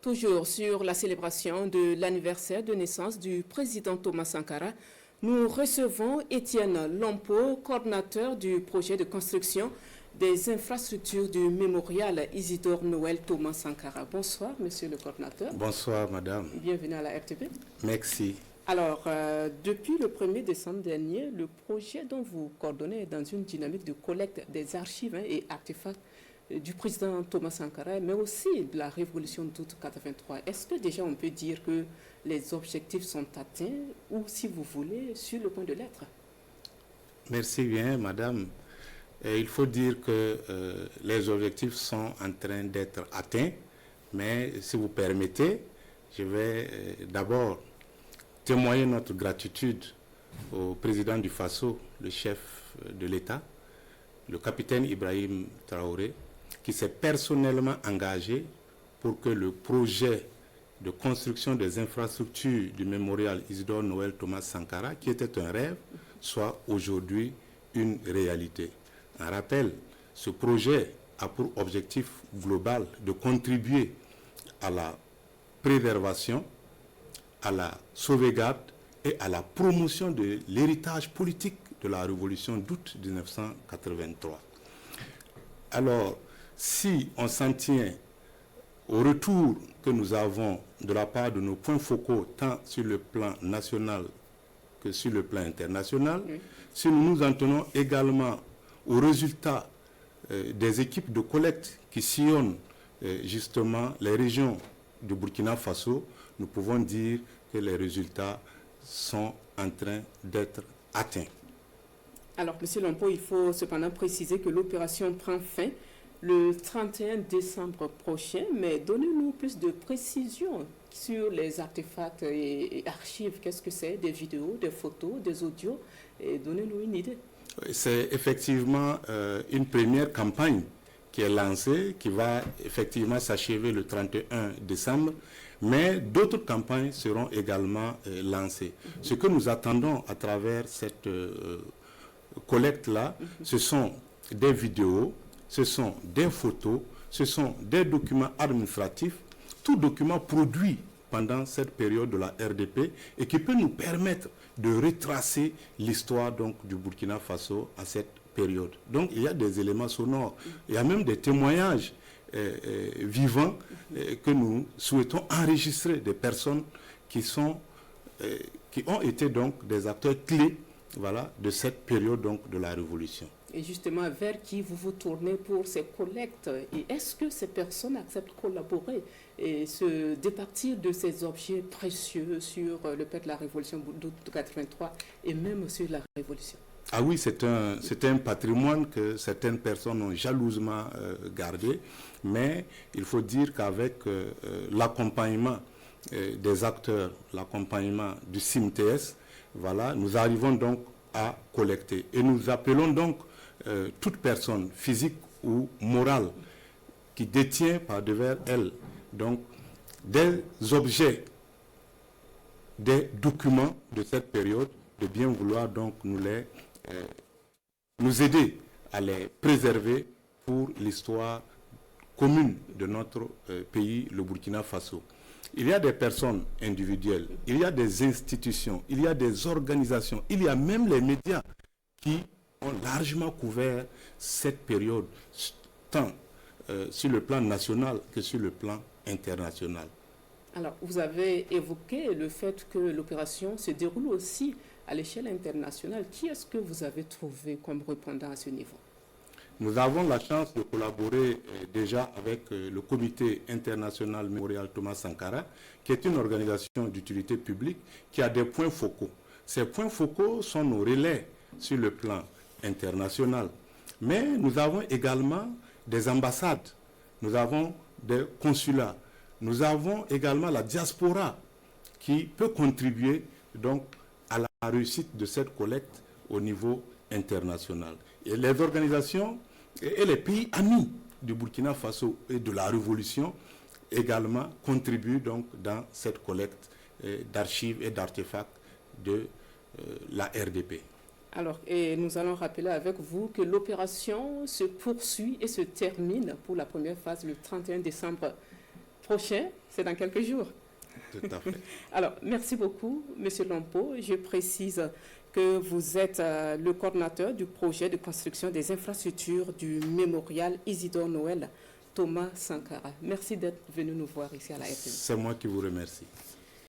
Toujours sur la célébration de l'anniversaire de naissance du président Thomas Sankara, nous recevons Étienne Lompo, coordinateur du projet de construction des infrastructures du mémorial Isidore Noël Thomas Sankara. Bonsoir, monsieur le coordinateur. Bonsoir, madame. Bienvenue à la RTP. Merci. Alors, depuis le 1er décembre dernier, le projet dont vous coordonnez est dans une dynamique de collecte des archives et artefacts du président Thomas Sankara, mais aussi de la révolution d'août 83. Est-ce que déjà on peut dire que les objectifs sont atteints ou, si vous voulez, sur le point de l'être? Merci bien, madame. Et il faut dire que les objectifs sont en train d'être atteints, mais si vous permettez, je vais d'abord témoigner notre gratitude au président du Faso, le chef de l'État, le capitaine Ibrahim Traoré, qui s'est personnellement engagé pour que le projet de construction des infrastructures du mémorial Isidore Noël Thomas Sankara, qui était un rêve, soit aujourd'hui une réalité. Un rappel, ce projet a pour objectif global de contribuer à la préservation, à la sauvegarde et à la promotion de l'héritage politique de la révolution d'août 1983. Alors, si on s'en tient au retour que nous avons de la part de nos points focaux, tant sur le plan national que sur le plan international, si nous nous en tenons également aux résultats des équipes de collecte qui sillonnent justement les régions du Burkina Faso, nous pouvons dire que les résultats sont en train d'être atteints. Alors, M. Lompo, il faut cependant préciser que l'opération prend fin le 31 décembre prochain, mais donnez-nous plus de précisions sur les artefacts et archives. Qu'est-ce que c'est? Des vidéos, des photos, des audios? Et donnez-nous une idée. C'est effectivement une première campagne qui est lancée, qui va effectivement s'achever le 31 décembre, mais d'autres campagnes seront également lancées. Ce que nous attendons à travers cette collecte-là, ce sont des vidéos, ce sont des photos, ce sont des documents administratifs, tout document produit pendant cette période de la RDP et qui peut nous permettre de retracer l'histoire donc du Burkina Faso à cette période. Donc il y a des éléments sonores, il y a même des témoignages vivants que nous souhaitons enregistrer, des personnes qui ont été donc des acteurs clés, voilà, de cette période donc de la Révolution. Et justement, vers qui vous vous tournez pour ces collectes? Et est-ce que ces personnes acceptent de collaborer et se départir de ces objets précieux sur le père de la Révolution d'août 83 et même sur la Révolution? Ah oui, c'est un patrimoine que certaines personnes ont jalousement gardé, mais il faut dire qu'avec l'accompagnement des acteurs, l'accompagnement du CIMTS, voilà, nous arrivons donc à collecter. Et nous appelons donc toute personne physique ou morale qui détient par devers elle donc des objets, des documents de cette période, de bien vouloir donc nous aider à les préserver pour l'histoire commune de notre pays, le Burkina Faso. Il y a des personnes individuelles, il y a des institutions, il y a des organisations, il y a même les médias qui ont largement couvert cette période, tant sur le plan national que sur le plan international. Alors, vous avez évoqué le fait que l'opération se déroule aussi à l'échelle internationale. Qui est-ce que vous avez trouvé comme répondant à ce niveau? Nous avons la chance de collaborer déjà avec le Comité international mémorial Thomas Sankara, qui est une organisation d'utilité publique qui a des points focaux. Ces points focaux sont nos relais sur le plan international. Mais nous avons également des ambassades, nous avons des consulats, nous avons également la diaspora qui peut contribuer donc à la réussite de cette collecte au niveau international. Et les organisations et les pays amis du Burkina Faso et de la Révolution également contribuent donc dans cette collecte d'archives et d'artefacts de la RDP. Alors, et nous allons rappeler avec vous que l'opération se poursuit et se termine pour la première phase le 31 décembre prochain, c'est dans quelques jours. Tout à fait. Alors, merci beaucoup, M. Lompo. Je précise que vous êtes le coordinateur du projet de construction des infrastructures du mémorial Isidore Noël Thomas Sankara. Merci d'être venu nous voir ici à la RTL. C'est moi qui vous remercie.